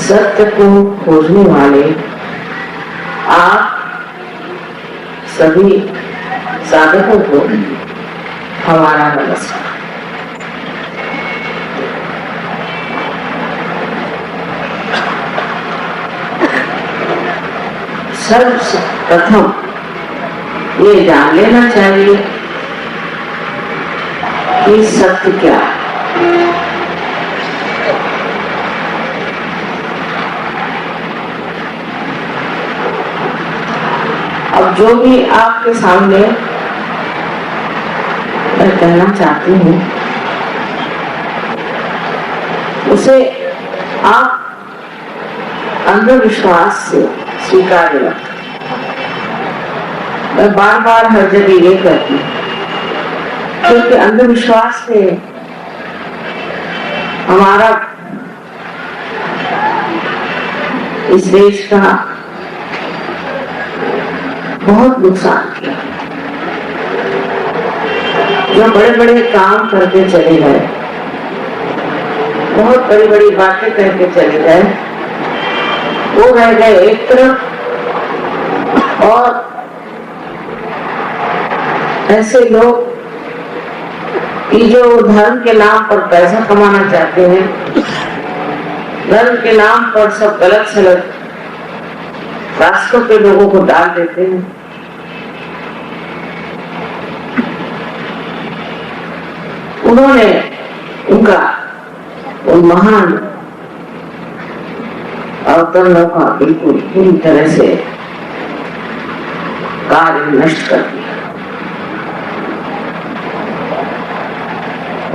सत्य को खोजने वाले आप सभी साधकों को हमारा नमस्कार। सर्वप्रथम ये जान लेना चाहिए कि सत्य क्या है। अब जो भी आपके सामने मैं कहना चाहती हूँ उसे आप अंधविश्वास से स्वीकार करें। मैं बार बार हर जगह ये कहती हूँ क्योंकि अंधविश्वास से हमारा इस देश का बहुत नुकसान किया। जो बड़े बड़े काम करके चले गए, बहुत बड़ी बड़ी बातें करके चले गए, वो रह गए एक तरफ, और ऐसे लोग कि जो धर्म के नाम पर पैसा कमाना चाहते हैं, धर्म के नाम पर सब गलत सलत रास्तों पे लोगों को डाल देते हैं। उन्होंने उनका उन महान अवतरणों का बिल्कुल पूरी तरह से कार्य नष्ट कर दिया।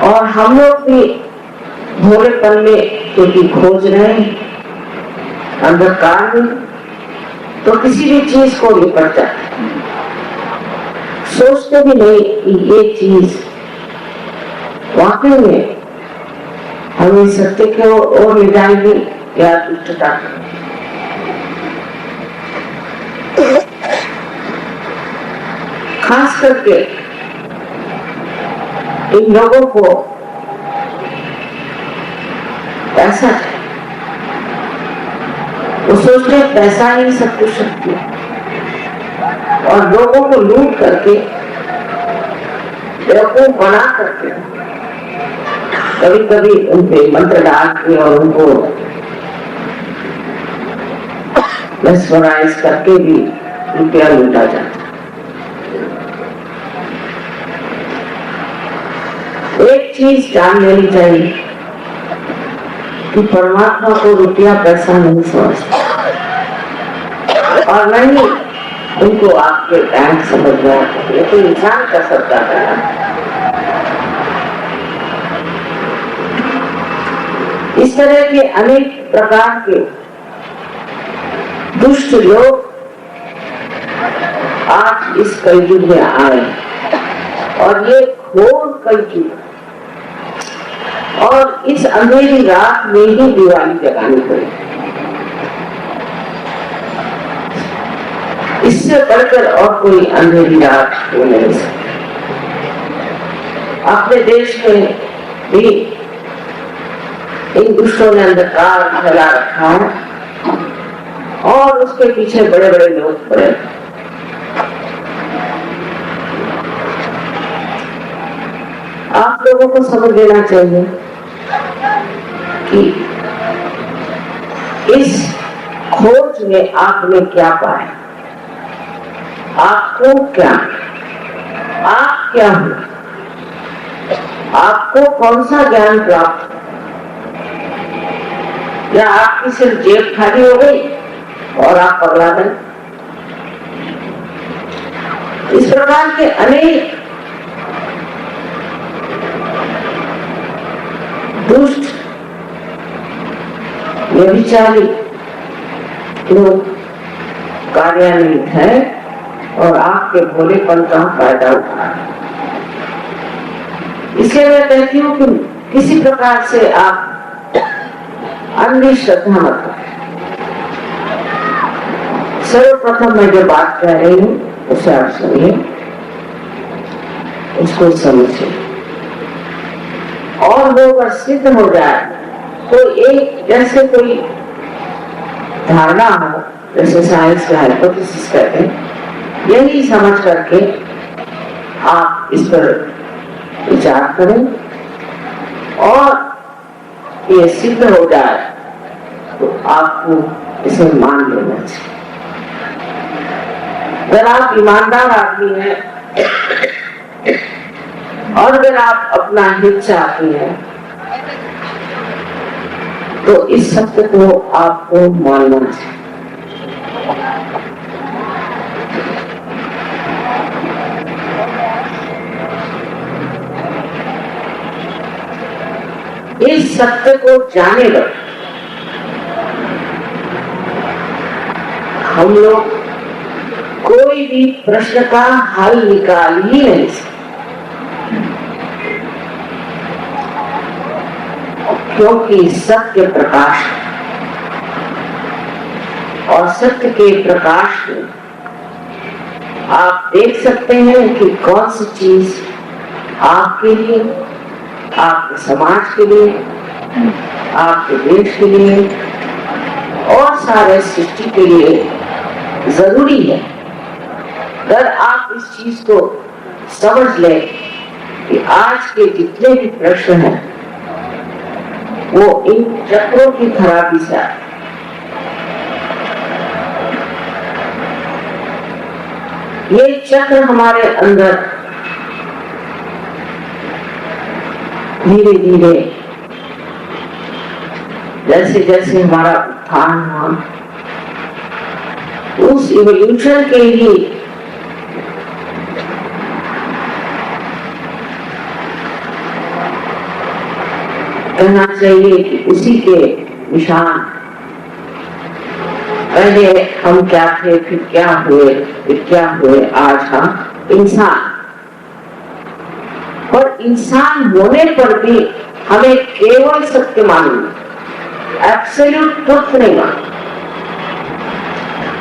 और हम लोग भी भोलेपन में क्योंकि खोज रहे हैं अंधकार में, तो किसी भी चीज को निपट जाते, सोचते भी नहीं कि ये चीज वाकई में हमें सत्य की ओर ले जाएगी या दुष्टता। खास करके इन लोगों को पैसा है, वो सोचते पैसा ही सब कुछ शक्ति है, और लोगों को लूट करके बेवकूफ बना करके कभी कभी उनके मंत्र डाल के और उनको मेस्मराइज करके भी रुपया लूटा जाता। एक चीज जान लेनी चाहिए कि परमात्मा को रुपया पैसा नहीं समझता, और नहीं उनको आपके बैंक समझ रहा है। ये तो इंसान कर सकता है। इस तरह के अनेक प्रकार के दुष्ट लोग आज इस कलयुग में आए, और ये घोर कलयुग, और इस अंधेरी रात में ही दिवाली जगानी पड़ी। इससे बढ़कर और कोई अंधेरी रात हो नहीं सकती। अपने देश में भी इन दुष्टों ने अंधकार फैला रखा है, और उसके पीछे बड़े बड़े लोग पड़े। आप लोगों को समझ लेना चाहिए कि इस खोज में आपने क्या पाया, आपको क्या, आप क्या हो, आपको कौन सा ज्ञान प्राप्त, या आपकी सिर्फ जेब खाली हो गई और आप पगला गए। इस प्रकार के अनेक दुष्ट व्यभिचारी लोग कार्यान्वित है, और आपके भोलेपन का फायदा उठा है। इसलिए मैं कहती हूँ कि किसी प्रकार से आप अंधश्रद्धा मत करें। सर्वप्रथम मैं जो बात कह रही हूँ उसे आप सुनिए, उसको समझिए, और वो अगर सिद्ध हो जाए तो एक जैसे कोई धारणा हो, जैसे साइंस का हाइपोथेसिस कहते हैं, यही समझ करके आप इस पर विचार करें और ये सिद्ध हो जाए तो आपको इसे मान लेना चाहिए। अगर आप ईमानदार आदमी हैं और अगर आप अपना हित चाहते हैं तो इस सत्य को आपको मानना चाहिए। इस सत्य को जाने पर हम लोग कोई भी प्रश्न का हल निकाल ही नहीं सकते, क्योंकि सत्य प्रकाश और सत्य के प्रकाश में आप देख सकते हैं कि कौन सी चीज आपके लिए, आपके समाज के लिए, आपके देश के लिए और सारे सृष्टि के लिए जरूरी है। अगर आप इस चीज को समझ लें कि आज के जितने भी प्रश्न हैं वो इन चक्रों की खराबी से आए। ये चक्र हमारे अंदर धीरे धीरे जैसे जैसे हमारा उत्थान हुआ, उस इवोल्यूशन के ही कहना चाहिए कि उसी के निशान, पहले हम क्या थे, फिर क्या हुए, आज हम इंसान। और इंसान होने पर भी हमें केवल सत्य मालूम, एब्सोल्यूट ट्रुथ नहीं मालूम।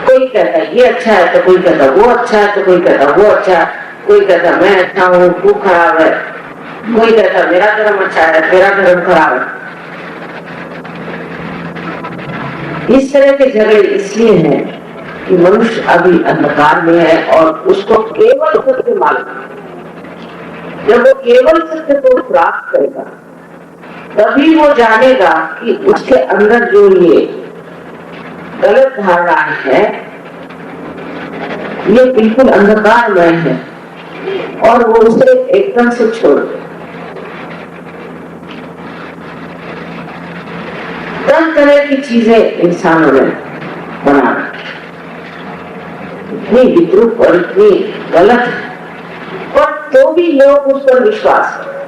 कोई कहता है ये अच्छा है तो कोई कहता वो अच्छा है तो कोई कहता वो अच्छा है, कोई कहता मैं अच्छा हूँ तू खराब है, कोई कहता मेरा धर्म अच्छा है तेरा धर्म खराब है। इस तरह के झगड़े इसलिए हैं कि मनुष्य अभी अंधकार में है और उसको केवल सत्य मालूम है। जब वो केवल सत्य को प्राप्त करेगा तभी वो जानेगा कि उसके अंदर जो ये गलत धारणाएं है ये बिल्कुल अंधकारमय है और वो उसे एकदम से छोड़ दे। तरह तरह की चीजें इंसानों ने बना रखी, इतनी विद्रूप और इतनी गलत है, पर तो भी लोग उस पर विश्वास करें।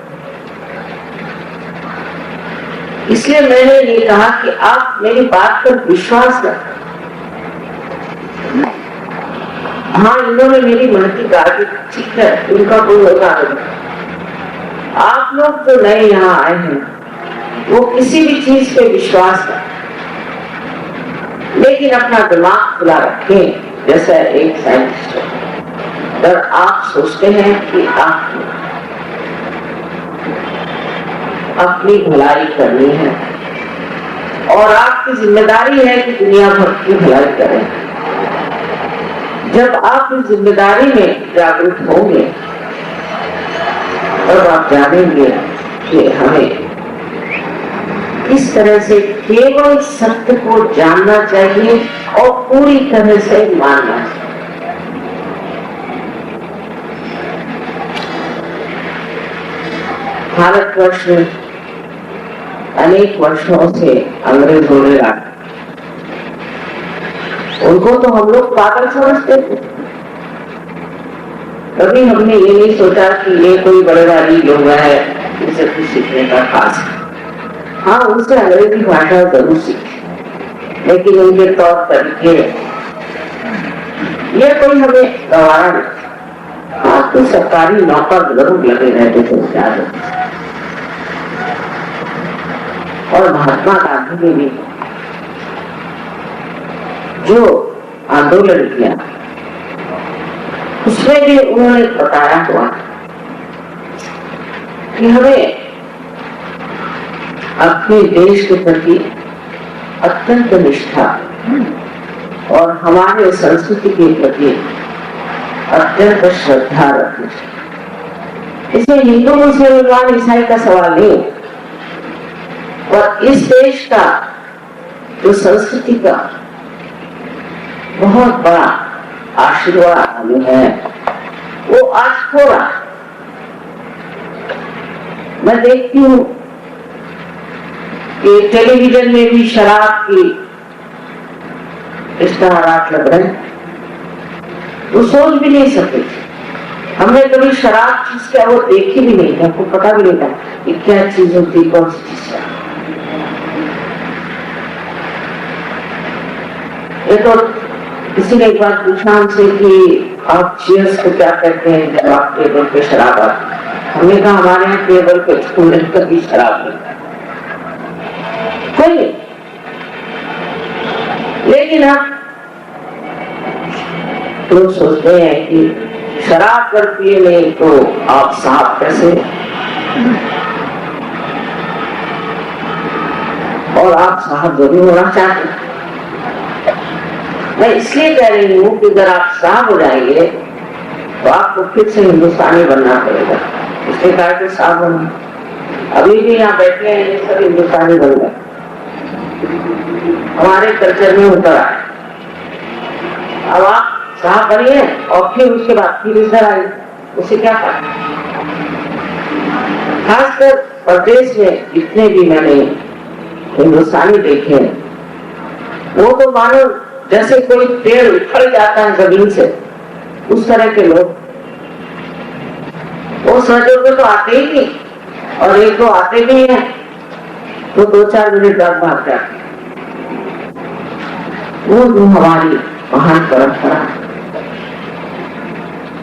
इसलिए मैंने ये कहा कि आप मेरी बात पर विश्वास रखें। हाँ, इन्होंने मेरी मनती कहा कि ठीक है, उनका कोई होगा नहीं। आप लोग जो नए यहाँ आए हैं वो किसी भी चीज पे विश्वास करें, लेकिन अपना दिमाग खुला रखें। जैसा एक साइंटिस्ट, अगर आप सोचते हैं कि आप अपनी भलाई करनी है और आपकी जिम्मेदारी है कि दुनिया भर की भलाई करें, जब आप इस जिम्मेदारी में जागरूक होंगे तब आप जानेंगे कि हमें किस तरह से केवल सत्य को जानना चाहिए और पूरी तरह से मानना चाहिए। भारतवर्ष में अनेक वर्षों से अंग्रेजों ने राज, उनको तो हम लोग पागल समझते थे। कभी हमने ये नहीं सोचा कि ये कोई बड़े भारी लोग है, इनसे कुछ सीखने का खास है। हाँ, उनसे अंग्रेजी भाषा जरूर सीखे, लेकिन उनके तौर तरीके ये कोई हमें गवारा नहीं। हाँ, तो सरकारी नौकर जरूर लगे रहते थे ज्यादा। और महात्मा गांधी ने भी जो आंदोलन किया उसमें भी उन्होंने बताया हुआ कि हमें अपने देश के प्रति अत्यंत निष्ठा और हमारे संस्कृति के प्रति अत्यंत श्रद्धा रखनी चाहिए। इसे हिंदू मुसलमान ईसाई का सवाल नहीं, और इस देश का जो संस्कृति का बहुत बड़ा आशीर्वाद हमें है, वो आज खो रहा। मैं देखती हूँ कि टेलीविजन में भी शराब की इश्तहारात लग रहे हैं, वो सोच भी नहीं सकते। हमने कभी शराब चीज क्या वो देखी भी नहीं था, हमको पता भी नहीं था कि क्या चीज होती, कौन सी चीज है। ये तो किसी ने एक बार पूछा हमसे कि आप चीयर्स को क्या कहते हैं जब आप टेबल पे शराब आती। हमने कहा हमारे यहाँ टेबल पे कभी शराब नहीं कोई, लेकिन हम लोग सोचते हैं कि शराब कर पिए नहीं तो आप साहब कैसे, और आप साहब जरूर होना चाहते हैं। मैं इसलिए कह रही हूँ कि अगर आप साहब हो जाएंगे तो आपको फिर से हिंदुस्तानी बनना पड़ेगा। इसलिए कहा कि साहब बनना, अभी भी यहाँ बैठे हैं ये सब हिंदुस्तानी बन गए, हमारे कल्चर में उतर आए। अब आप साहब बनिए और फिर उसके बाद फिर इधर आए, उसे क्या पाए। खासकर प्रदेश में जितने भी मैंने हिंदुस्तानी देखे हैं, वो तो मानो जैसे कोई पेड़ उखड़ जाता है जमीन से, उस तरह के लोग। वो सहयोग में तो आते ही नहीं, और एक तो आते भी हैं तो 2-4 मिनट बाद भाग जाते। वो जो हमारी महान परंपरा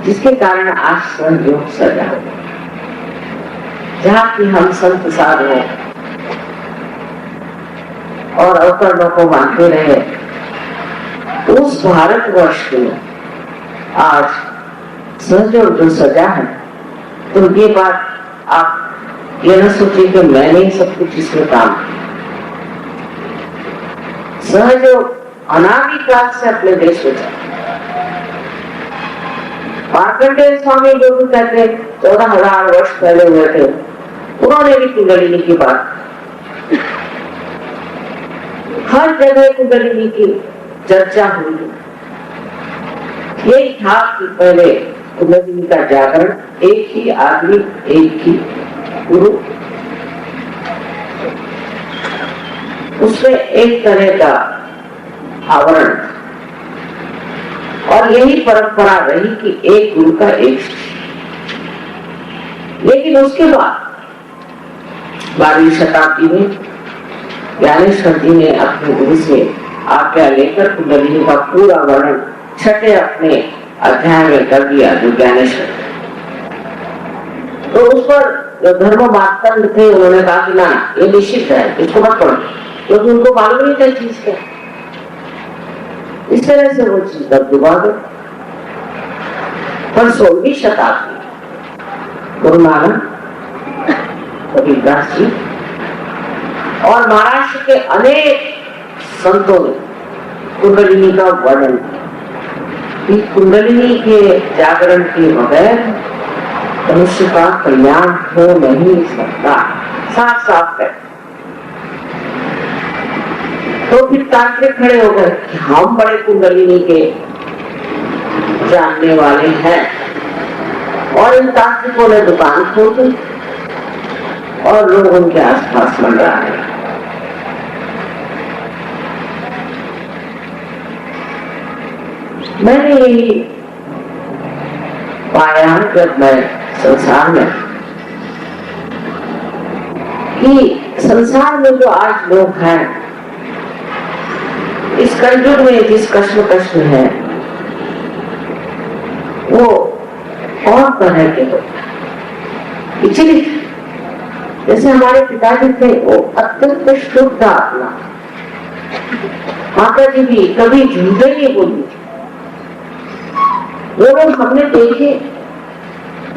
जिसके कारण आज सहयोग सजा, जहाँ की हम संत साधुओं और अवतरणों को मानते रहे, उस भारतवर्ष में आज सहयोग जो सजा है, तो ये बात आप ये न सोचिए कि मैंने ही सब कुछ इसमें काम। सहयोग अनादिकाल से अपने देश में चला। मार्कंडेय स्वामी जो भी कहते 14,000 वर्ष पहले हुए थे, उन्होंने भी कुंडलिनी की बात, हर जगह कुंडलिनी की चर्चा हुई। यही था कि पहले कुंडलिनी का जागरण, एक ही आदमी, एक ही गुरु, उसमें एक तरह का आवरण, और यही परंपरा रही कि एक गुरु का एक शिष्य। लेकिन उसके बाद 12वीं शताब्दी में ज्ञानेश्वर जी ने अपने गुरु से आज्ञा लेकर कुंडलिनी का पूरा वर्णन 6ठे अपने अध्याय में कर दिया, जो ज्ञानेश्वर। तो उस पर जो धर्म मार्तंड थे, उन्होंने कहा कि ना, ये निश्चित है, इसको मत पढ़ो, क्योंकि उनको मालूम नहीं था चीज क्या। इस तरह से वो चीज का विवाद। पर 16वीं शताब्दी गुरु नानक, कबीरदास जी और महाराष्ट्र के अनेक संतों ने कुंडलिनी का वर्णन किया। कुंडलिनी के जागरण के बगैर मनुष्य का कल्याण हो नहीं सकता, साफ साफ है। तो फिर तांत्रिक खड़े हो गए कि हम बड़े कुंडलिनी के जानने वाले हैं, और इन तांत्रिकों ने दुकान खोल दी और लोग उनके आसपास बन रहा है। मैंने यही पाया जब मैं संसार में, कि संसार में जो आज लोग हैं, इस कलयुग में जिस कष्ट है, वो और तरह के लोग, जैसे हमारे पिताजी थे, वो अत्यंत शुद्ध आत्मा। माता जी भी कभी झूठे नहीं बोली, वो लोग हमने देखे।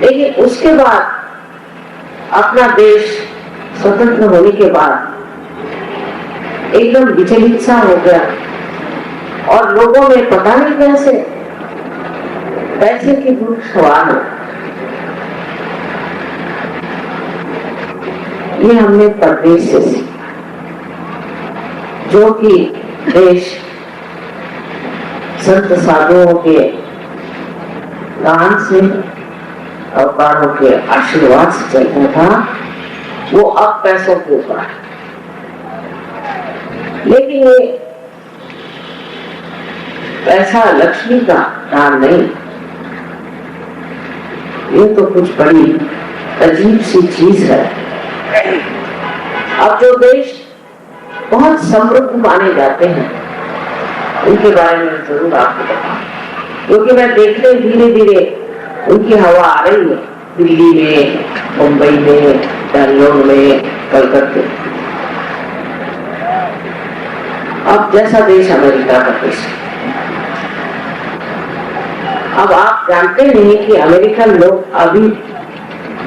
लेकिन उसके बाद अपना देश स्वतंत्र होने के बाद एकदम विचलित सा हो गया, और लोगों में पता नहीं कैसे पैसे की भूख सवार हो। ये हमने परदेश से सीखा, जो कि देश संत साधुओं के दान से, अवतारों के आशीर्वाद से चलता था, वो अब पैसों के ऊपर है। लेकिन ये पैसा लक्ष्मी का दान नहीं, ये तो कुछ बड़ी अजीब सी चीज है। अब जो देश बहुत समृद्ध माने जाते हैं, उनके बारे में जरूर आपको बताऊं, क्योंकि मैं देख रही धीरे धीरे उनकी हवा आ रही है। दिल्ली में, मुंबई में, बेंगलोर में, कलकत्ते। अब जैसा देश अमेरिका का देश। अब आप जानते नहीं कि अमेरिकन लोग अभी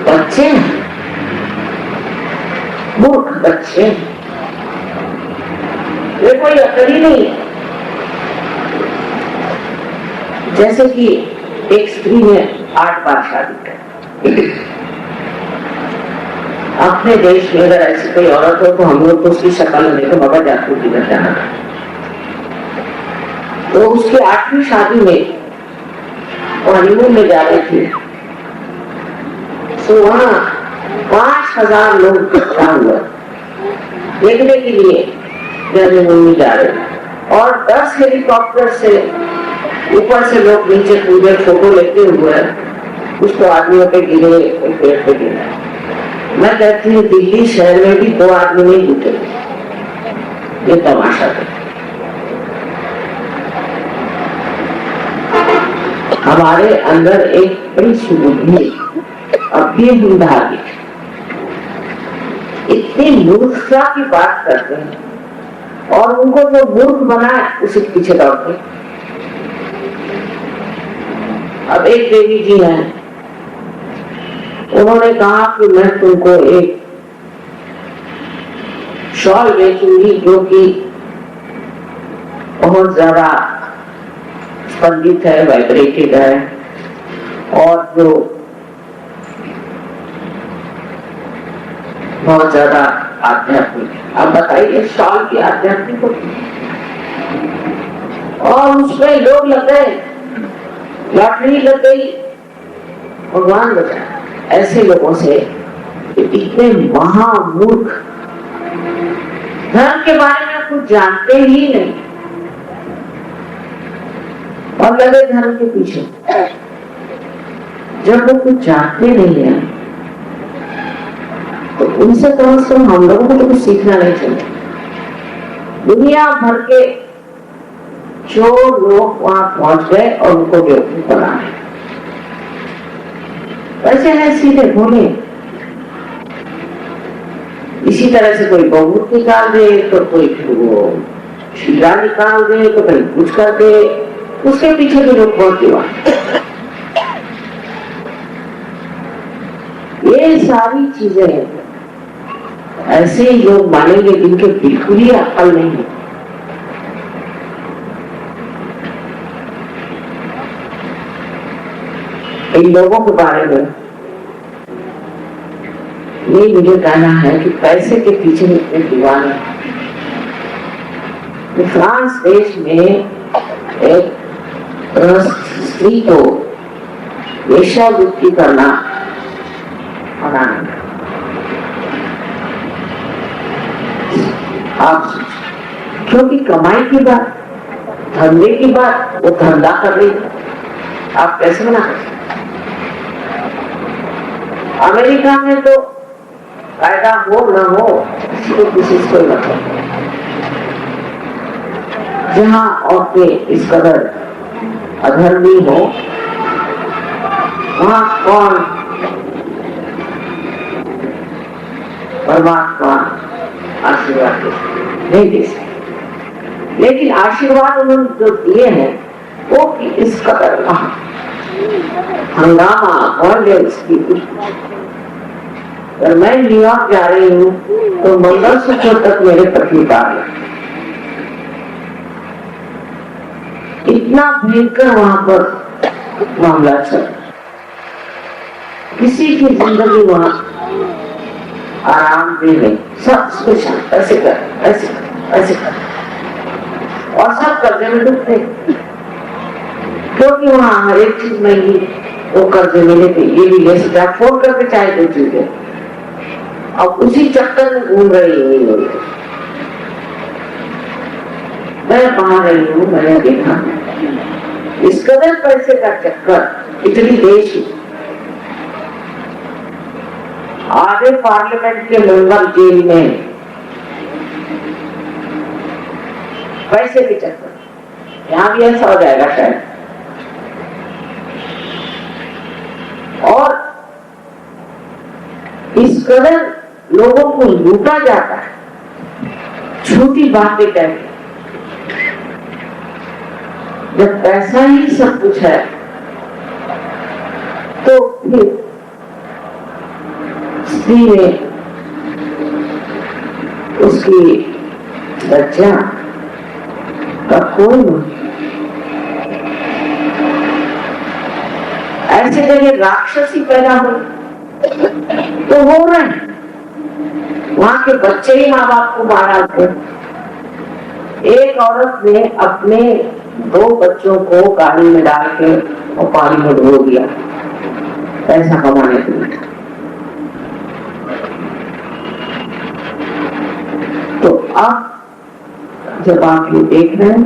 बच्चे हैं, मूर्ख बच्चे, वे कोई अकल ही नहीं है। जैसे कि एक स्त्री ने 8 बार शादी की। अपने देश में अगर ऐसी कोई औरत हो तो हम लोग तो उसकी शक्ल में तो बाबा जातू की घर जाना। तो उसकी 8वीं शादी में वो हनीमून में जा रही थी, तो वहां 5000 लोग इकट्ठा हुए देखने के लिए हनीमून में जा रहे, और 10 हेलीकॉप्टर से ऊपर से लोग नीचे कूदे, फोटो लेते हुए कुछ तो आदमियों पे गिरे, पेड़ पे गिरे। मैं कहती हूँ दिल्ली शहर में भी 2 आदमी नहीं जुटे, ये तमाशा था। हमारे अंदर एक बड़ी सुबुद्धि अब भी हम धार्मिक, इतनी मूर्खता की बात करते हैं और उनको जो मूर्ख बनाए उसी के पीछे दौड़ते। अब एक देवी जी हैं, उन्होंने कहा कि मैं तुमको एक शॉल बेचूंगी जो कि बहुत ज्यादा स्पंदित है, वाइब्रेटेड है, और जो बहुत ज्यादा आध्यात्मिक है। आप बताइए शॉल की आध्यात्मिक होती है, और उसमें लोग लग गए, लॉटरी लग गई, भगवान बचाए। ऐसे लोगों से इतने महामूर्ख, धर्म के बारे में कुछ जानते ही नहीं और लगे धर्म के पीछे। जब वो कुछ जानते नहीं है तो उनसे कम से कम हम लोगों को तो कुछ सीखना नहीं चाहिए। दुनिया भर के जो लोग वहां पहुंच गए और उनको बेवकूफ बनाए, वैसे है सीधे भोले। इसी तरह से कोई बहुत निकाल दे तो कोई फिर वो शीला निकाल दे तो कहीं कुछ कर दे, उसके पीछे भी लोग बहुत दीवार। ये सारी चीजें ऐसे ही लोग मानेंगे जिनके बिल्कुल ही अक्ल नहीं है। इन लोगों के बारे में ये मुझे कहना है कि पैसे के पीछे इतने दीवाने। फ्रांस देश में एक स्त्री को वेश्यावृत्ति करना मना नहीं। आप क्योंकि कमाई की बात, धंधे की बात, वो धंधा कर रही है, आप कैसे मना कर सकते? अमेरिका में तो कायदा हो न हो इसको किसी से कोई मतलब, जहां औरतें इस कदर अधर्मी हो वहां कौन परमात्मा आशीर्वाद नहीं दे सकते। लेकिन आशीर्वाद उन्होंने जो दिए हैं वो कि इस कदर हंगामा वायलेंस की। अगर मैं न्यूयॉर्क जा रही हूँ तो मंगलसूत्र तक मेरे पति उतार इतना भयंकर वहां पर मामला चल, किसी की जिंदगी वहां आराम भी नहीं, सब स्पेशल ऐसे कर ऐसे कर ऐसे कर, और सब कर्जे में डूबते, क्योंकि वहां हर एक चीज महंगी, वो कर्जे मिले थे, ये भी ले सकते, फोन करके चाहे दो चीजें, अब उसी चक्कर में घूम रही है। मैं वहां रही हूँ, मैंने देखा इस कदर पैसे का चक्कर इतनी देश, आधे पार्लियामेंट के मेंबर जेल में पैसे के चक्कर, यहां भी ऐसा हो जाएगा शायद। और इस कदर लोगों को लूटा जाता है, छोटी बातें कहकर, जब पैसा ही सब कुछ है तो फिर स्त्री ने उसकी लज्जा का कोई नहीं। ऐसे जगह राक्षसी पैदा हो तो हो रहे हैं, वहां के बच्चे ही माँ बाप को मारा थे। एक औरत ने अपने 2 बच्चों को गाड़ी में डाल के और पानी में डुबो दिया पैसा कमाने के लिए। तो अब जब आप ये देख रहे हैं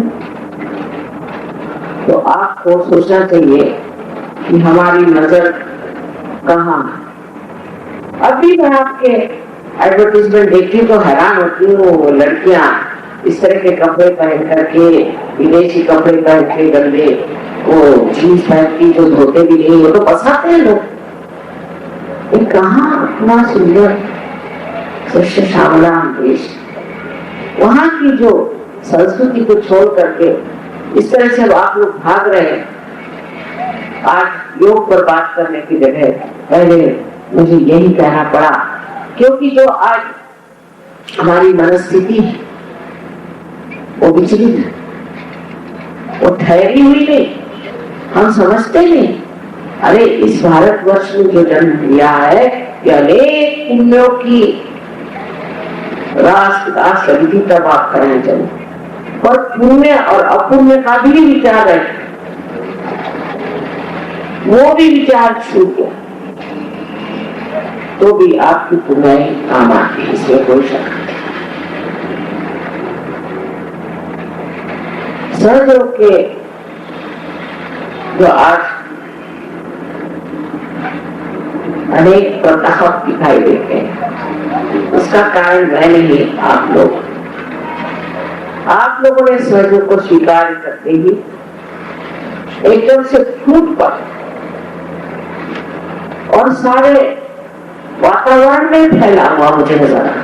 तो आपको सोचना चाहिए कि हमारी नजर कहाँ है। अभी मैं आपके एडवर्टीजमेंट देखती तो हैरान होती हूँ, वो लड़कियां इस तरह के कपड़े पहन करके, विदेशी कपड़े पहन के, गंदे वो जीन्स पहन की जो धोते भी नहीं, वो तो पसाते हैं लोग। ये कहाँ इतना सुंदर सच्चे श्यामलाम देश, वहां की जो संस्कृति को छोड़ करके इस तरह से आप लोग भाग रहे हैं। आज योग पर बात करने की जगह पहले मुझे यही कहना पड़ा, क्योंकि जो आज हमारी मनस्थिति है वो विचलित है, वो ठहरी हुई नहीं, हम समझते नहीं। अरे इस भारतवर्ष में जो जन्म लिया है कि अनेक पुण्यों की रास लगी थी, तब आप करने चले, पर पुण्य और अपुण्य का भी विचार है, वो भी विचार छूट गया तो भी आपकी पुण्याई काम आती है, इसमें कोई शक नहीं। सहयोग के जो आज अनेक प्रताप दिखाई देते हैं, उसका कारण मैं नहीं, आप लोगों ने सहयोग को स्वीकार करते ही एकदम से फूट पड़े और सारे वातावरण में फैला हुआ मुझे नजर आ रहा,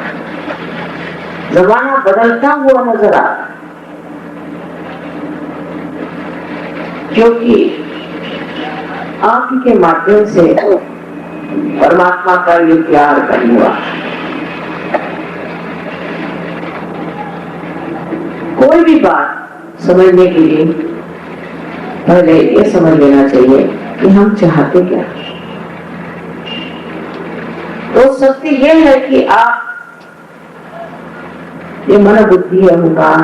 जमाना बदलता हुआ नजर आ रहा, क्योंकि आप के माध्यम से परमात्मा का ये प्यार बन हुआ। कोई भी बात समझने के लिए पहले ये समझ लेना चाहिए कि हम चाहते क्या। तो सत्य ये है कि आप ये मन बुद्धि अहंकार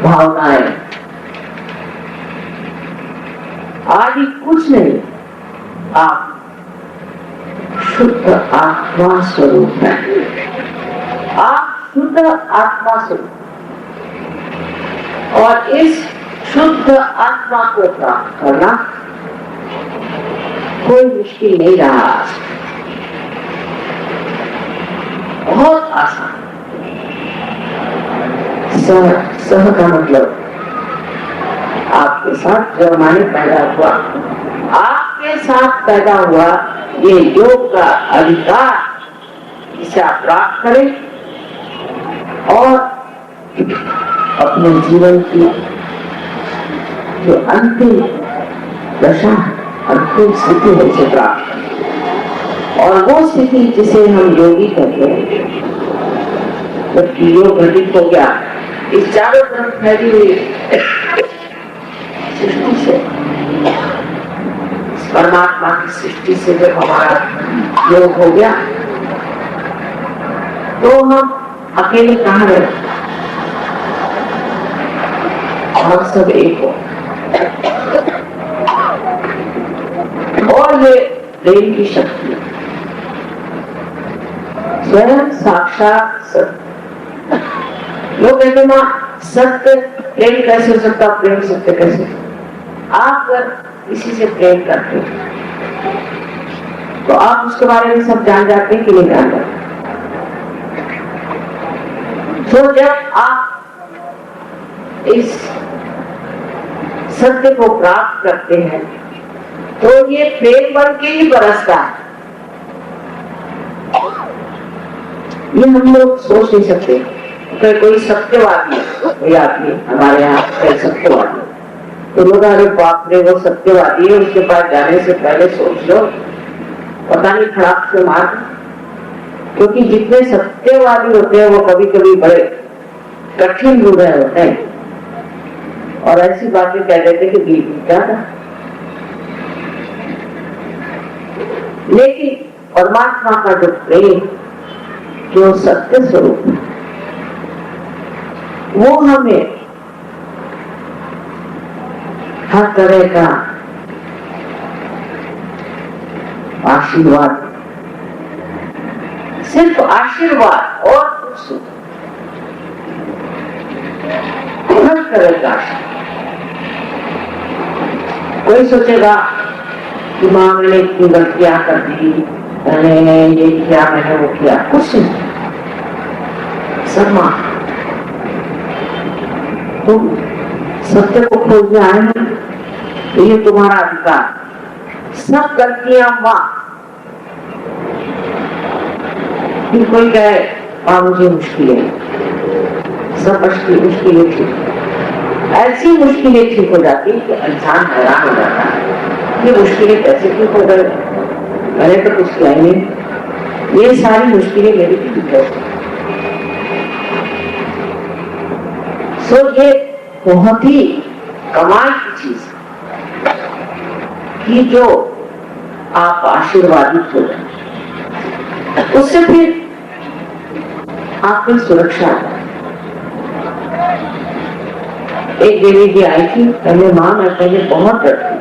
भावनाएं आदि कुछ नहीं, आप शुद्ध आत्मा स्वरूप है, आप शुद्ध आत्मा स्वरूप, और इस शुद्ध आत्मा को प्राप्त करना कोई मुश्किल नहीं रहा, बहुत आसान। सह का मतलब आपके साथ जो माने पैदा हुआ, आपके साथ पैदा हुआ ये योग का अधिकार, इसे आप प्राप्त करें और अपने जीवन की जो अंतिम दशा, अंतिम स्थिति है उसे प्राप्त करें। और वो स्थिति जिसे हम योगी कहते हैं, जबकि योग घटित हो गया इस चारों तरफ फैली हुई सृष्टि से, परमात्मा की सृष्टि से जब हमारा योग हो गया तो हम अकेले कहाँ रहे, हम सब एक हो। और ये प्रेम की शक्ति स्वयं साक्षात सत्य। लोग कहते ना सत्य प्रेम कैसे हो सकता, प्रेम सत्य कैसे। आप अगर किसी से प्रेम करते तो आप उसके बारे में सब जान जाते हैं कि नहीं जान जाते। तो जब आप इस सत्य को प्राप्त करते हैं तो ये प्रेम बन के ही बरसता है। ये हम लोग सोच नहीं सकते। तो कोई सत्यवादी, कोई आदमी हमारे यहाँ सत्यवादी, तो लोग अरे बाप रे वो सत्यवादी है, उसके पास जाने से पहले सोच लो पता नहीं खड़ाक से मार। क्योंकि जितने सत्यवादी होते हैं वो कभी कभी बड़े कठिन हृदय होते हैं और ऐसी बातें कह देते कि दिल क्या था। लेकिन परमात्मा का जो प्रेम, जो सत्य स्वरूप है, वो हमें हर तरह का आशीर्वाद, सिर्फ आशीर्वाद और कुछ हर तरह का। कोई सोचेगा कि माँ मैंने इतनी गलतियां कर दी, मैंने ये किया, मैंने वो किया, कुछ नहीं। सब माँ तुम सत्य को खोजने आए हैं तो ये तुम्हारा अधिकार। सब गलतियां माँ। फिर कोई कहे माँ मुझे मुश्किलें, सब मुश्किलें ठीक, ऐसी मुश्किलें ठीक हो जाती कि इंसान हैरान हो जाता है ये मुश्किलें कैसे ठीक हो गए, मैंने तो कुछ किया ही नहीं, ये सारी मुश्किलें मेरी ठीक है। सो ये बहुत ही कमाल की चीज कि जो आप आशीर्वादित हो जाए, उससे फिर आपकी सुरक्षा। एक देवी जी आई थी, पहले माँ मैं पहले बहुत डरती थी,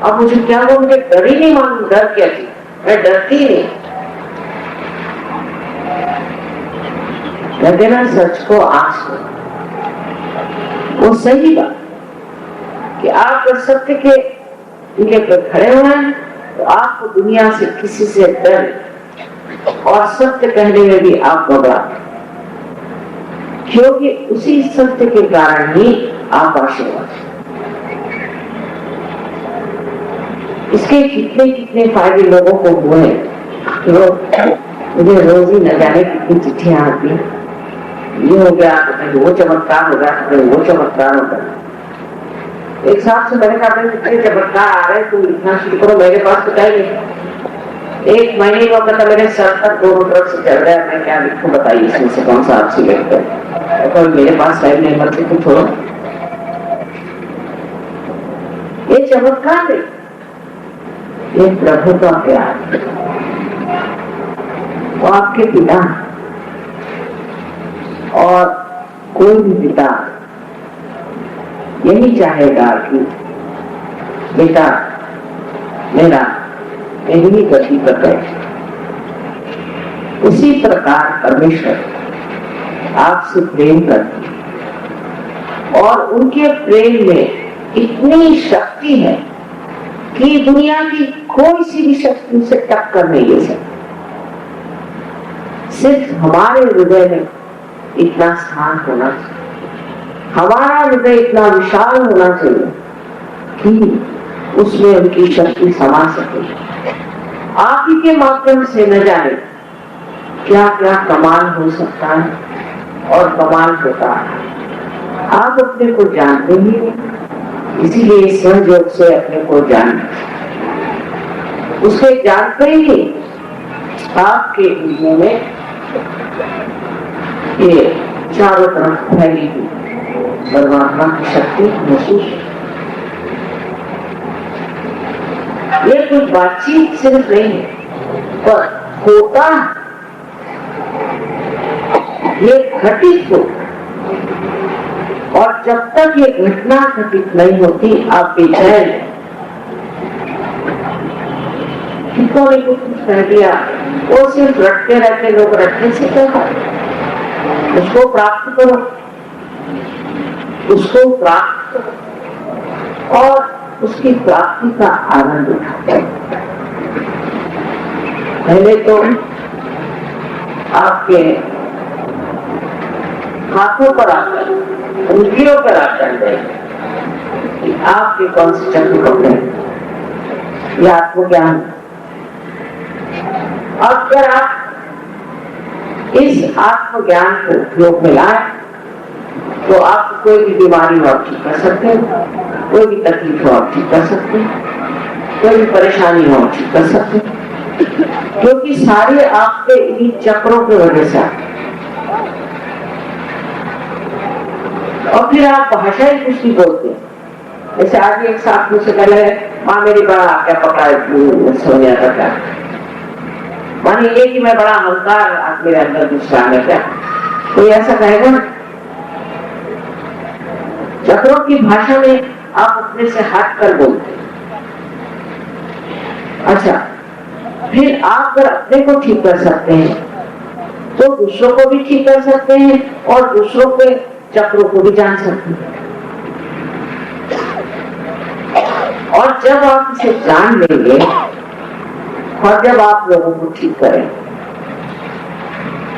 अब मुझे क्या वो मुझे डर ही नहीं मालूम डर क्या थी, मैं डरती नहीं। कहते ना सच को आस हो, वो सही बात कि आप अगर सत्य के टीके पर खड़े हुए हैं तो आपको दुनिया से किसी से डर और सत्य कहने में भी आप घबराते, क्योंकि उसी सत्य के कारण ही आप आशीर्वाद। इसके कितने कितने फायदे लोगों को हुए। मुझे रोज ही न जाने कितनी चिट्ठियां आती हैं, ये हो गया तो वो चमत्कार हो गया, तो वो चमत्कार हो गया। एक साथ से मैंने कहा इतने चमत्कार आ रहे तुम लिखना शुरू करो, मेरे पास तो चाहिए। एक महीने का पता मेरे सर तक दोनों तरफ से चल रहा है, मैं क्या लिखूं बताइए, इसमें से कौन सा आप सिलेक्ट है। तो मेरे पास टाइम नहीं, मत लिखो छोड़ो। ये चमत्कार है, ये प्रभु का प्यार। वो आपके पिता और कोई भी पिता यही चाहेगा कि बेटा मेरा मेरी गति पर गए। उसी प्रकार परमेश्वर आपसे प्रेम करते और उनके प्रेम में इतनी शक्ति है कि दुनिया की कोई सी भी शक्ति उसे टक्कर नहीं ले सकती। सिर्फ हमारे हृदय में इतना स्थान होना चाहिए, हमारा हृदय इतना विशाल होना चाहिए कि उसमें उनकी शक्ति समा सके। आप ही के माध्यम से न जाने क्या क्या कमाल हो सकता है और कमाल होता है। आप अपने को जानते ही नहीं, इसीलिए सहयोग से अपने को जानते, उसे जानते ही आपके हृदय में ये चारों तरफ फैली हुई परमात्मा की शक्ति महसूस। ये कुछ बातचीत सिर्फ नहीं है, पर होता ये घटित हो, और जब तक ये घटना घटित नहीं होती आप बेचैन। कितनों ने कुछ कह दिया, वो सिर्फ रटते रहते लोग, रटने से क्या है? उसको प्राप्त करो, उसको प्राप्त करो और उसकी प्राप्ति का आनंद उठाओ। पहले तो आपके हाथों पर आकर, उंगलियों पर आकर कि आपके कौन से चक्र पकड़े, यह आत्मज्ञान। अगर आप इस आत्मज्ञान को उपयोग में लाए तो आप कोई भी बीमारी हो आप ठीक कर सकते हैं, कोई भी तकलीफ हो आप ठीक कर सकते हैं, कोई भी परेशानी हो आप ठीक कर सकते हैं, क्योंकि सारे आपके इन चक्रों की वजह से। और फिर आप भाषा ही कुछ नहीं बोलते। जैसे आज एक साथ मुझसे कह रहे, माँ मेरी बड़ा क्या पकड़ा समझ आता क्या, मानी ये कि मैं बड़ा अहंकार आज मेरे अंदर दूसरा में क्या, कोई ऐसा कहेगा ना? चक्रों की भाषा में आप अपने से हट कर बोलते। अच्छा, फिर आप अगर अपने को ठीक कर सकते हैं तो दूसरों को भी ठीक कर सकते हैं और दूसरों के चक्रों को भी जान सकते हैं। और जब आप इसे जान लेंगे और जब आप लोगों को ठीक करें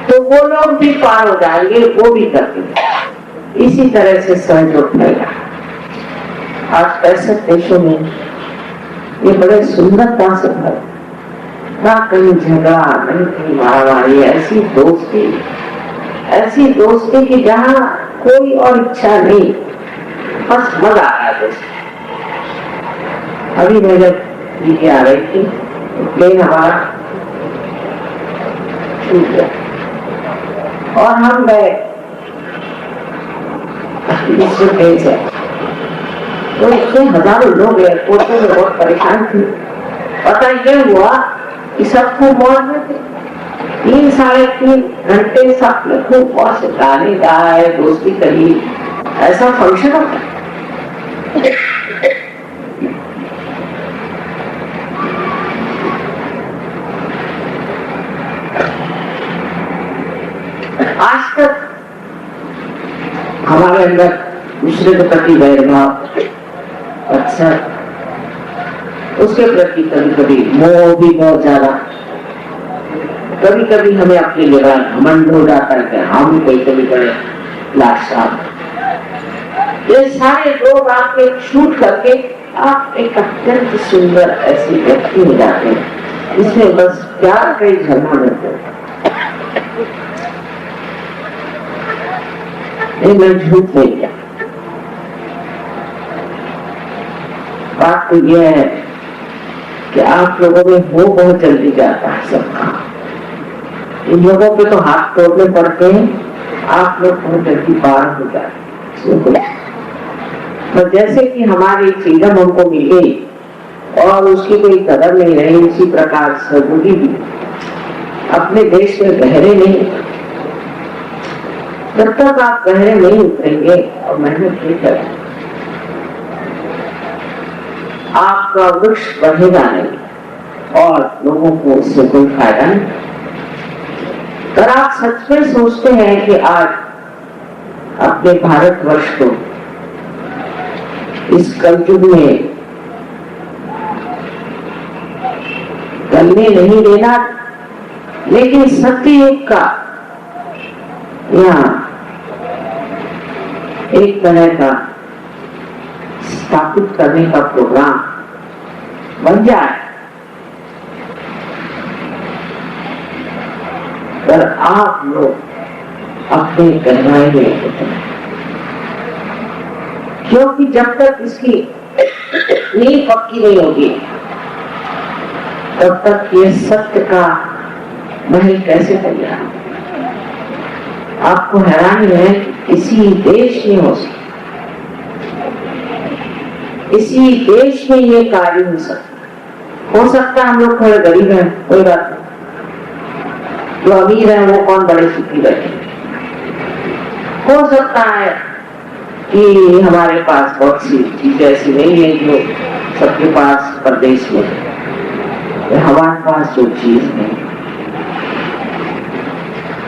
तो वो लोग भी पार हो जाएंगे, वो भी करेंगे। इसी तरह से सहयोग मिलेगा। आज 65 देशों में ये बड़े सुंदरता से भर, ना कहीं झगड़ा, नहीं कहीं मारामारी, ऐसी दोस्ती की जहाँ कोई और इच्छा नहीं, बस मजा आ रहा है। अभी मैं जब नीचे आ रही थी, प्लेन हमारा छूट गया और हम गए तो इसमें हजारों लोग एयरपोर्ट में बहुत परेशान थे। पता ये हुआ कि सब खूब मौज में थे। 3 साढ़े 3 घंटे सब लोग खूब मौज से गाने गाए, दोस्ती करी। ऐसा फंक्शन होता है। आज तक हमारे अंदर दूसरे के प्रति वैरभाव, अच्छा उसके प्रति कभी कभी मोह भी बहुत ज्यादा, कभी कभी हमें अपने लिए बड़ा घमंड हो जाता है कि हम कोई कभी बड़े लाशान। ये सारे लोग आपके छूट करके आप एक अत्यंत सुंदर ऐसी व्यक्ति हो जाते हैं, इसमें बस प्यार का ही झलना मिलता है। मैं झूठ नहीं किया। बात तो यह है कि आप लोगों में हो बहुत जल्दी जाता है सबका। इन लोगों पे तो हाथ तोड़ने पड़ते हैं, आप लोग बहुत जल्दी पार हो जाते। तो जैसे कि हमारी फ्रीडम हमको मिल गई और उसकी कोई कदर नहीं रही, इसी प्रकार सदबुद्धि भी अपने देश में गहरे नहीं। जब तक आप गहरे नहीं उतरेंगे और मेहनत नहीं करेंगे, आपका वृक्ष बढ़ेगा नहीं और लोगों को उससे कोई फायदा नहीं। अगर आप सच में सोचते हैं कि आज अपने भारतवर्ष को इस कलयुग में गलने नहीं देना, लेकिन सत्य युग का यहाँ एक तरह का स्थापित करने का प्रोग्राम बन जाए, पर आप लोग अपने गहराई में उतरें, क्योंकि जब तक इसकी नींव पक्की नहीं होगी तब तक ये सत्य का महल कैसे तैयार। आपको हैरानी है कि किसी देश में हो सकता, इसी देश में ये कार्य हो सकता हम लोग थोड़े गरीब हैं, कोई बात नहीं, जो अमीर है वो कौन बड़े सुखी बैठे। हो सकता है कि हमारे पास बहुत सी चीजें ऐसी नहीं है जो सबके पास प्रदेश में है, हमारे पास जो चीज है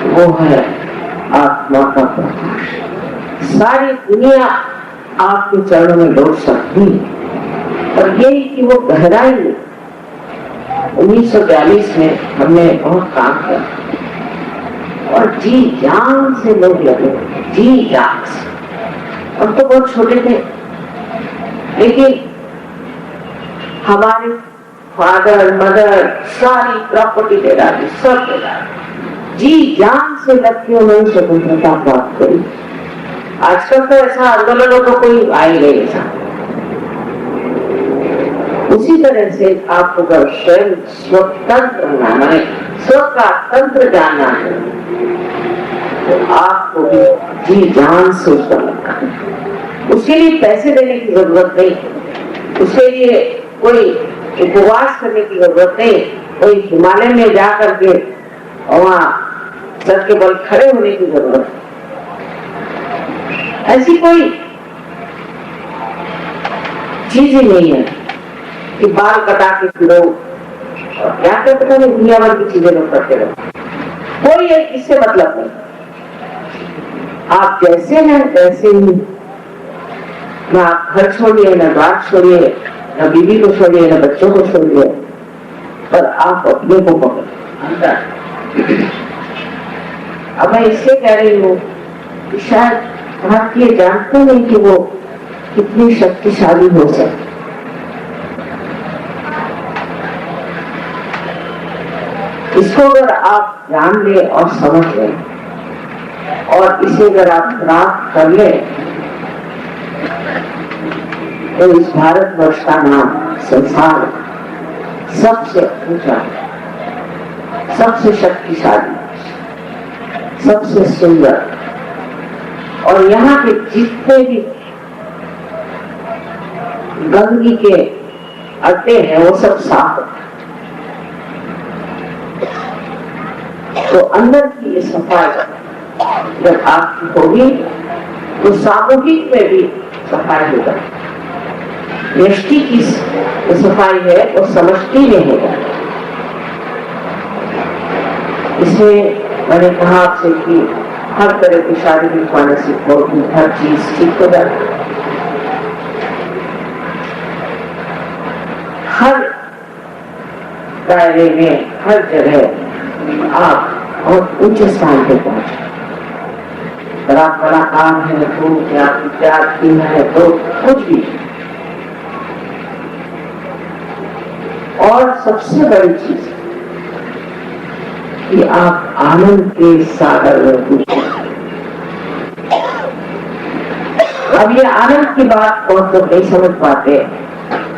वो है आत्मा का प्रकाश। सारी दुनिया आपके चरणों में लौट सकती है, और यही कि वो गहराई में 1942 में हमने बहुत काम किया और जी जान से लोग लगे, जी जान से। हम तो बहुत छोटे थे, लेकिन हमारे फादर मदर सारी प्रॉपर्टी दे डाली, सब दे डाली, जी जान से लग के उन्होंने स्वतंत्रता प्राप्त करी। आजकल तो ऐसा आंदोलन हो तो कोई आ ही नहीं ऐसा। उसी तरह से आपको अगर स्वयं स्वतंत्र होना, माने स्व का तंत्र जानना है, तो आपको भी जी जान से उसका लगना है। उसके लिए पैसे देने की जरूरत नहीं, उसके लिए कोई उपवास करने की जरूरत नहीं, कोई हिमालय में जा करके वहां सर के बल खड़े होने की जरूरत, ऐसी कोई चीज ही नहीं है कि बाल कटा के फिरो और क्या क्या पता नहीं दुनिया भर की चीजें लोग करते रहो। कोई इससे मतलब नहीं, आप जैसे हैं वैसे ही, ना आप घर छोड़िए, ना द्वार छोड़िए, ना बीवी को छोड़िए, ना बच्चों को छोड़िए, पर आप अपने को पकड़ो। अब मैं इससे कह रही हूँ कि शायद भारतीय जानते नहीं कि वो कितनी शक्तिशाली हो सकती। इसको अगर आप जान ले और समझ ले और इसे अगर आप प्राप्त कर ले, तो इस भारतवर्ष का नाम संसार सबसे ऊंचा, सबसे शक्तिशाली, सबसे सुंदर, और यहाँ के जितने भी गंदगी के अड्डे हैं वो सब साफ है। तो अंदर की ये सफाई जब आपकी होगी तो सामूहिक में भी सफाई होगा। व्यष्टि की सफाई है वो समष्टि में होगा। इसमें मैंने कहा आपसे कि हर तरह की शारीरिक मानसिक भौतिक हर चीज ठीक हो जाती है। हर दायरे में हर जगह आप बहुत ऊंचे स्थान पे पहुंचे। अगर आप कलाकार है तो, या विद्यार्थी है तो, कुछ भी। और सबसे बड़ी चीज कि आप आनंद के सागर में पूछे। अब ये आनंद की बात बहुत लोग नहीं समझ पाते।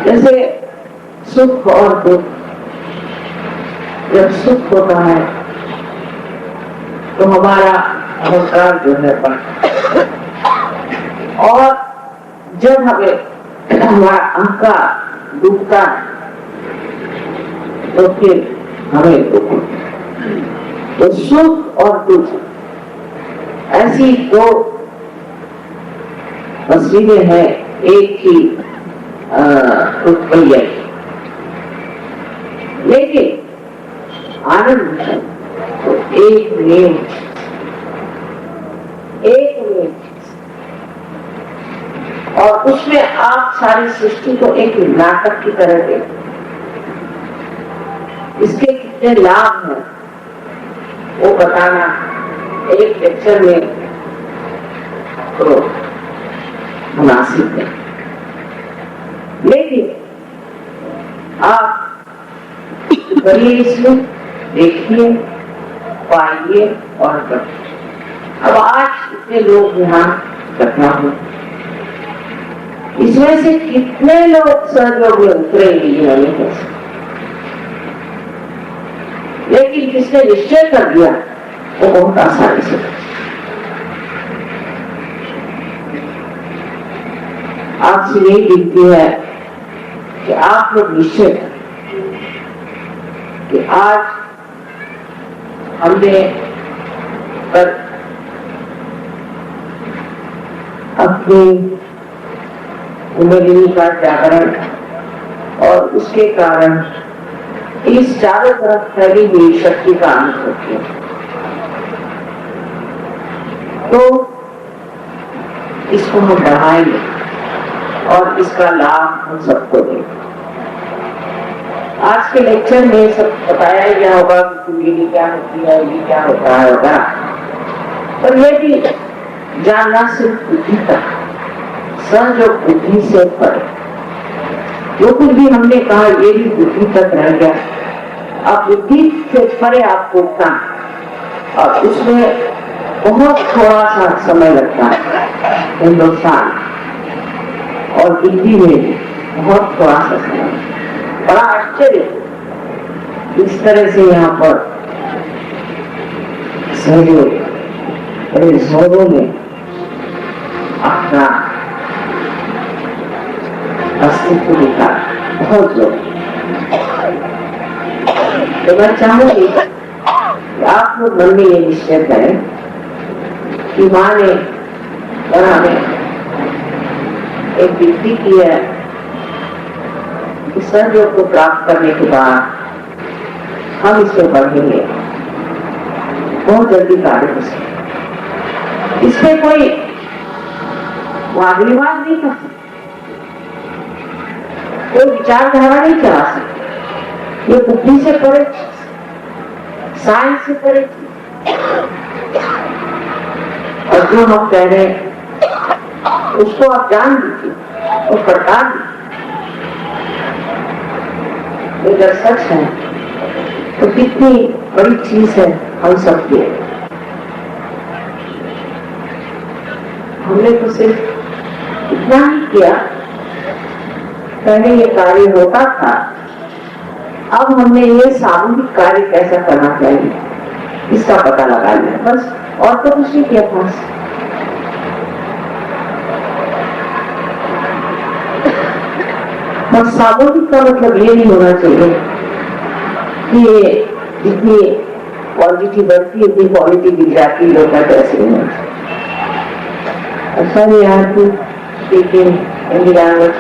जैसे सुख और दुख, जब सुख होता है तो हमारा अहंकार जो है बढ़ता, और जब हमें हमारा अहंकार डूबता है तो फिर हमें दुख होता है। तो सुख और दुख ऐसी दो तस्वीरें हैं एक ही पहिया की। लेकिन आनंद है तो एक नेम, और उसमें आप सारी सृष्टि को एक नाटक की तरह देखते। इसके कितने लाभ हैं वो बताना एक लेक्चर में तो मुनासिब है, लेकिन आप करिए इसमें, देखिए, पाइए और करिए। अब आज इतने लोग यहाँ इकट्ठा हुए, इसमें से कितने लोग सहयोग में उतरेंगे ये नहीं हो सकता, लेकिन जिसने निश्चय कर दिया वो बहुत आसानी से। आपसे यही विनती है कि आप लोग निश्चय करें कि आज हमने अपनी कुंडलिनी का जागरण और उसके कारण इस चारों तरफ फैली हुई शक्ति का अनुभव किया, तो इसको हम बढ़ाएंगे और इसका लाभ हम सबको देंगे। आज के लेक्चर में सब बताया गया होगा कि कुंडलिनी क्या होती है, ये क्या होता है वगैरह, पर यह भी जानना सिर्फ बुद्धि तक, संयोग बुद्धि से परे। जो कुछ भी हमने कहा ये भी बुद्धि तक रह गया। अब बुद्धि से परे आपको उठना और उसमें बहुत थोड़ा सा समय लगता है। हिंदुस्तान और दिल्ली में भी बहुत थोड़ा सा समय, बड़ा आश्चर्य इस तरह से यहाँ पर सहयोग बड़े जोरों में अपना अस्तित्व दिखा, बहुत जोर। तो मैं चाहूंगी कि आप लोग मन में ये निश्चय करें कि माँ ने और हमें एक विनती की है कि सहयोग को प्राप्त करने के बाद हम इसमें बढ़ेंगे, बहुत जल्दी कार्य हो सके। इसमें कोई वाद विवाद नहीं कर सकते, कोई विचारधारा नहीं चला सकते। ये बुद्धि से परे, साइंस से परे। और जो हम कह रहे हैं उसको आप जान दीजिए और प्रकार दीजिए। अगर सच है तो कितनी बड़ी चीज है हम सबके। हमने तो सिर्फ इतना ही किया, पहले ये कार्य होता था, अब हमने ये सामूहिक कार्य कैसा करना चाहिए इसका पता लगा लिया, बस। और तो कुछ नहीं किया था। और सामूहिक का मतलब ये नहीं होना चाहिए कि जितनी क्वालिटी बढ़ती है उतनी क्वालिटी गिर जाती है, लोग कैसे होना। अच्छा नहीं यार की speaking Hindi language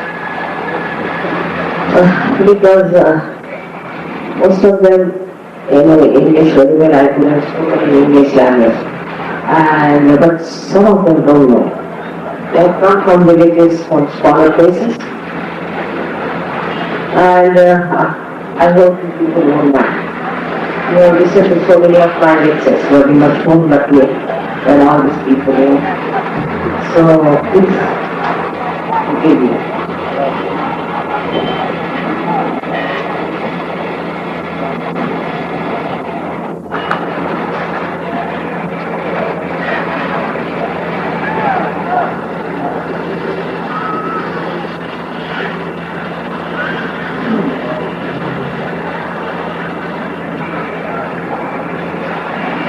because most of them know English very well. I could have spoken English language, but some of them don't know. They have come from villages, from smaller places, and I hope you people won't mind. You have listened to so many of my lectures, but you must more lucky than all these people here. So please forgive me.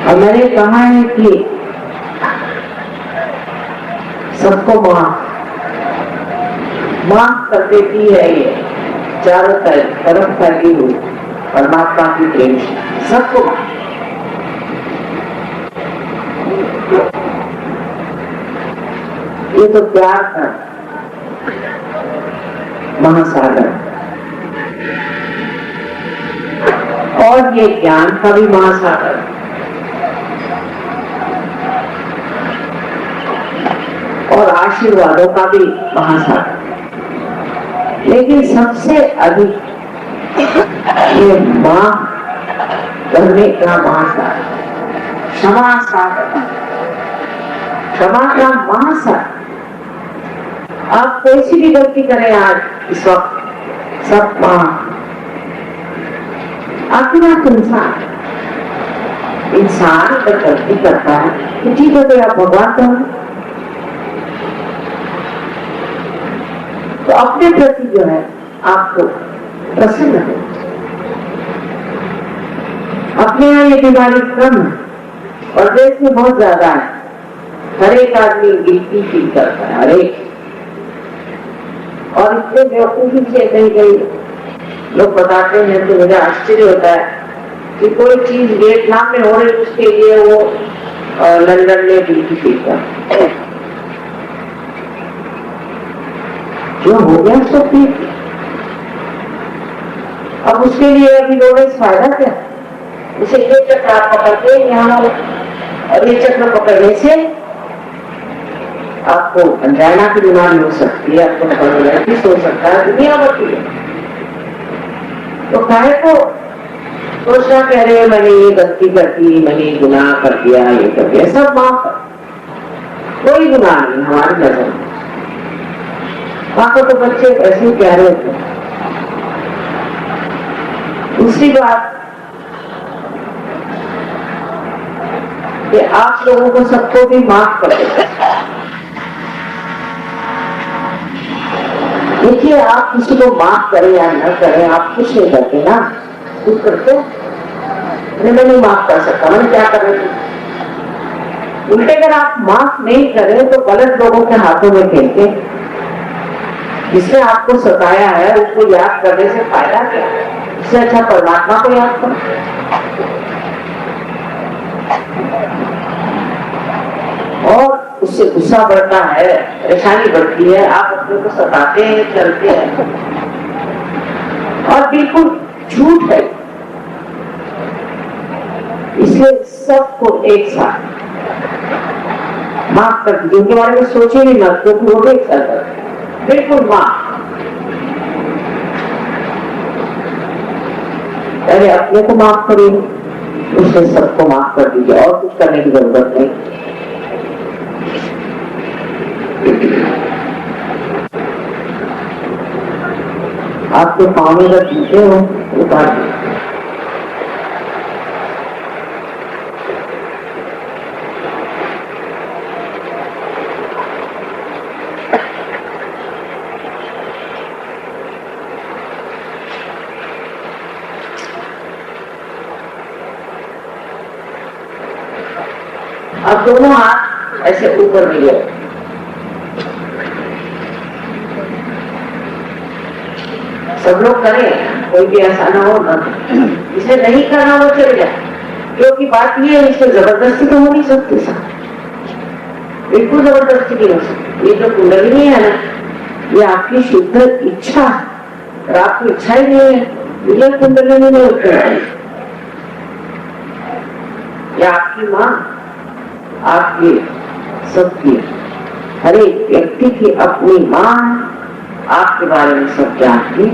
और मैंने कहा है कि सबको माफ कर देती है ये चारों तरफ फैली हुई परमात्मा की प्रेम, सबको। ये तो प्यार का महासागर और ये ज्ञान का भी महासागर और आशीर्वादों का भी महासागर। लेकिन सबसे अधिक ये मां करने का महासागर, क्षमा सागर, क्षमा का महासागर। आप कोई सी भी गलती करें आज इस वक्त, सब मां आखिर इंसान अगर गलती करता है तो ठीक है, तो आप भगवान को तो अपने प्रति जो है आपको प्रसन्न हो। अपने यहाँ ये बीमारी कम है और देश में बहुत ज्यादा है। हर एक आदमी गिल्टी फील करता है, हर एक। और इतने बेवकूफी से कहीं लोग बताते हैं तो मुझे आश्चर्य होता है कि कोई चीज वियतनाम में हो रही उसके लिए वो लंदन में ड्यूटी फीस जो हो गया सो ठीक। अब उसके लिए अभी लोगों फायदा क्या? उसे ये चक्र आप पकड़ते हैं यहाँ, और ये चक्र पकड़ने से आपको अंजाना की बीमारी हो सकती है, आपको हेपेटाइटिस हो सकता है, दुनिया भर की। तो काहे को सोचना कह रहे हैं मैंने ये गलती कर दी, मैंने ये गुनाह कर दिया, ये कर दिया, सब माफ कर, कोई गुनाह नहीं हमारी नजर में। वहां को तो बच्चे ऐसे ही कह रहे थे। दूसरी बात कि आप लोगों को सबको भी माफ कर देते। देखिए आप किसी को माफ करें या न करें, आप कुछ नहीं करते ना, कुछ करते मैं नहीं माफ कर सकता, मैंने क्या कर रही थी। उल्टे अगर आप माफ नहीं करें तो गलत लोगों के हाथों में खेलते, जिसने आपको सताया है उसको याद करने से फायदा क्या? इससे अच्छा परमात्मा को याद करो। और उससे गुस्सा बढ़ता है, परेशानी बढ़ती है, आप अपने को सताते हैं, चलते हैं, और बिल्कुल झूठ है। इसलिए सबको एक साथ माफ कर दीजिए, उनके बारे में सोचे भी मत, क्योंकि वो भी एक साथ बिल्कुल माफ। पहले अपने को माफ करिए, उससे सबको माफ कर दीजिए, और कुछ करने की जरूरत नहीं। आपके पाँव में जब जूते हो उतार दीजिए। अब दोनों हाथ ऐसे ऊपर लिए, सब लोग करें, कोई भी ऐसा ना हो ना इसे नहीं करना वो चले जाए, क्योंकि बात ये है इसमें जबरदस्ती तो हो नहीं सकती सर, बिल्कुल जबरदस्ती नहीं हो सकती। ये जो कुंडलिनी है ना, ये आपकी शुद्ध इच्छा है, और आपकी इच्छा ही नहीं है ये कुंडलिनी नहीं उठे। ये आपकी माँ, आपकी सबकी, हर एक व्यक्ति की अपनी माँ आपके बारे में सब जानती,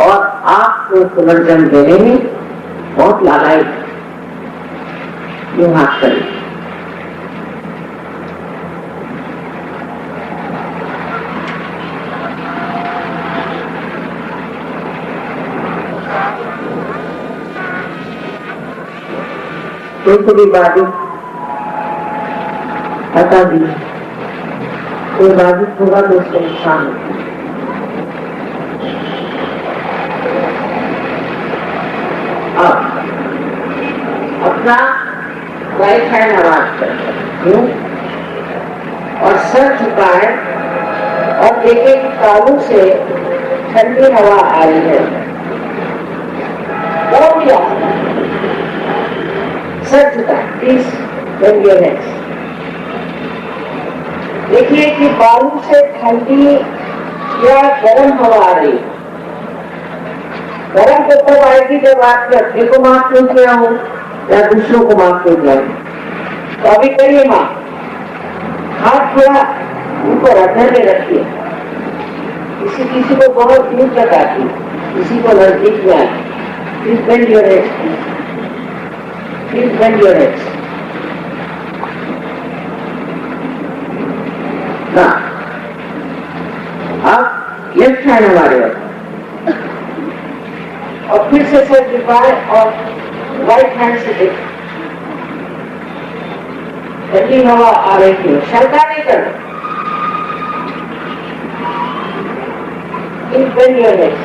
और आपको पुनर्जन्म देने में बहुत लालायित हाथ करें। कोई भी बाधित हटा दी, कोई बाधित होगा तो उसको नुकसान होगा। अपना राइट हैंड आवाज कर और सर झुका है, और देखे तालू से ठंडी हवा आ रही है, बहुत ही सर झुका है। Please bend your head. देखिए कि बालू से ठंडी या गर्म हवा आ रही है। गर्म तो तब आएगी जब आपके अपने को माफ नहीं किया हो या दूसरों को माफ नहीं किया। तो अभी करिए माफ, हाथ थोड़ा ऊपर हथेली में रखिए, किसी किसी को बहुत दूर तक आती, किसी को नजदीक में आती। Please bend your head, please bend your head. ना आप लेफ्ट हैंड हमारे और फिर से सर झुकाए और राइट हैंड से देख, ठंडी हवा आ रही है, शंका नहीं करना। Please bend your head.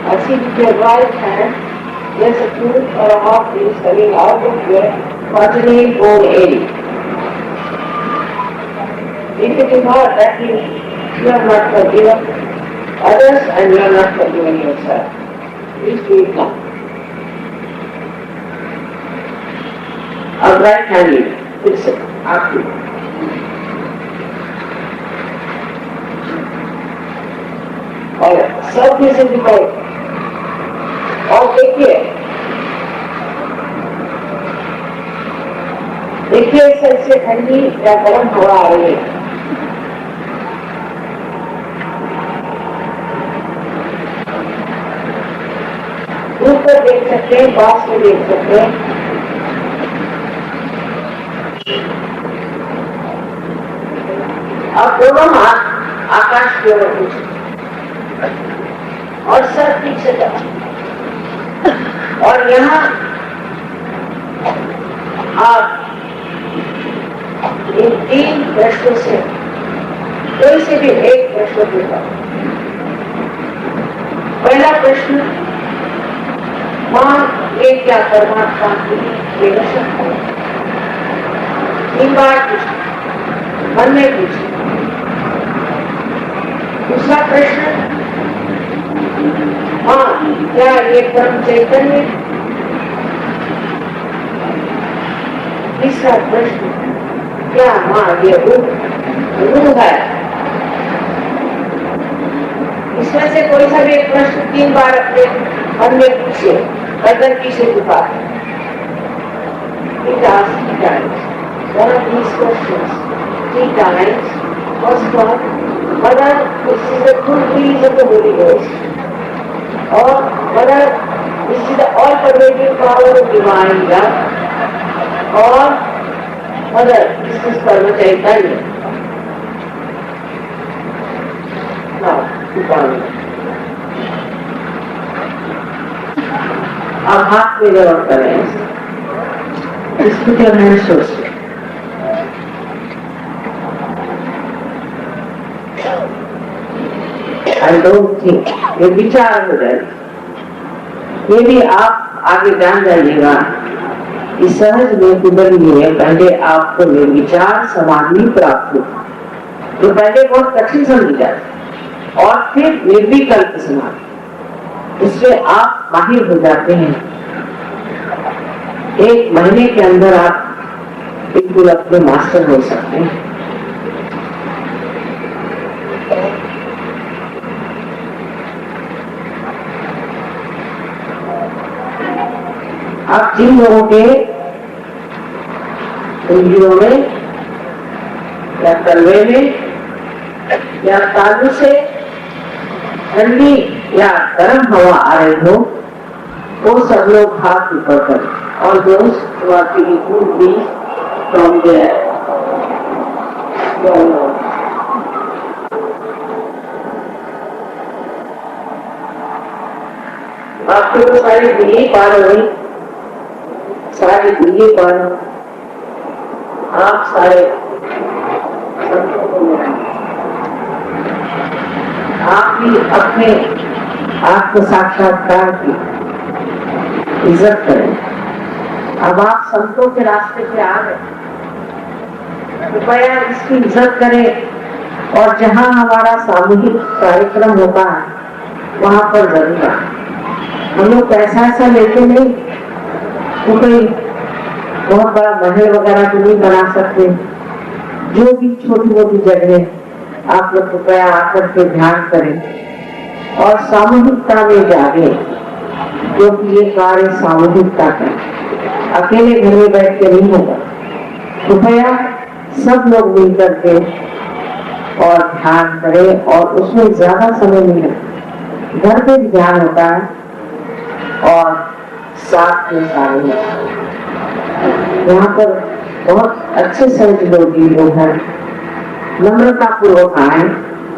I see with your right hand there's a tooth or a half piece coming out of your quadrant bone area. If it is not, that means You are not forgiven others and you are not forgiven yourself. Please do it now. Our right hand in. फिर से आपकी और सब में से दिखाओ और देखिए सबसे ठंडी या गर्म हवा आ रही है। ऊपर देख सकते हैं, पास में देख सकते हैं। अब दोनों हाथ आकाश की ओर पीछे और सर पीछे जाओ और यहाँ आप इन 3 प्रश्नों से कोई से भी एक प्रश्न पूछा। पहला प्रश्न, मां ये क्या परमात्मा की विलक्षण है? 3 बार पूछा, मन में पूछा। दूसरा प्रश्न, मां क्या ये परम चैतन्य? तीसरा प्रश्न, क्या मां ये रूह है? इसमें से कोई सा भी एक प्रश्न 3 बार अपने मन में पूछे, गर्दन पीछे झुका। One of these questions 3 times. First one, whether this is the true peace of the Holy Ghost, or whether this is the all-pervading power of divine love, or whether this is Parma Chaitanya. Now, अब हाथ में गौर करें, इसको क्या महसूस है? I don't think ये विचार हो जाए। ये भी आप आगे जान जाइएगा कि सहज में कुंडली है। पहले आपको निर्विचार समाधि प्राप्त हो, तो पहले बहुत कठिन समझी जाती और फिर निर्विकल्प समाधि, इससे आप माहिर हो जाते हैं। 1 महीने के अंदर आप बिल्कुल अपने मास्टर हो सकते हैं। आप जिन लोगों के इंद्रियों में या तलवे में या तालू से ठंडी या गर्म हवा आ रही हो, वो सब लोग हाथ ऊपर करें। और दोस्त आपके तो सारी दिल्ली पार हो गई, सारी दिल्ली पार, आप सारे आप भी अपने आत्म साक्षात्कार की इज्जत करें। अब आप संतों के रास्ते पे आ गए, कृपया इसकी इज्जत करें और जहाँ हमारा सामूहिक कार्यक्रम होता है वहां पर जरूर आए। हम लोग पैसा ऐसा लेते नहीं, तो कोई बहुत बड़ा महल वगैरह तो नहीं बना सकते। जो भी छोटी मोटी जगह आप लोग कृपया आकर के ध्यान करें और सामूहिकता में जागे, क्योंकि ये कार्य सामूहिकता का, अकेले घर में बैठ के नहीं होगा। कृपया सब लोग मिलकर के और ध्यान करें, और उसमें ज्यादा समय नहीं लगता। घर पे भी ध्यान होता है और साथ में सारे यहाँ पर बहुत अच्छे सहयोगी लोग हैं, नम्रता पूर्वक आए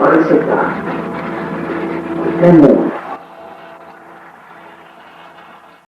और इसे कहा। धन्यवाद।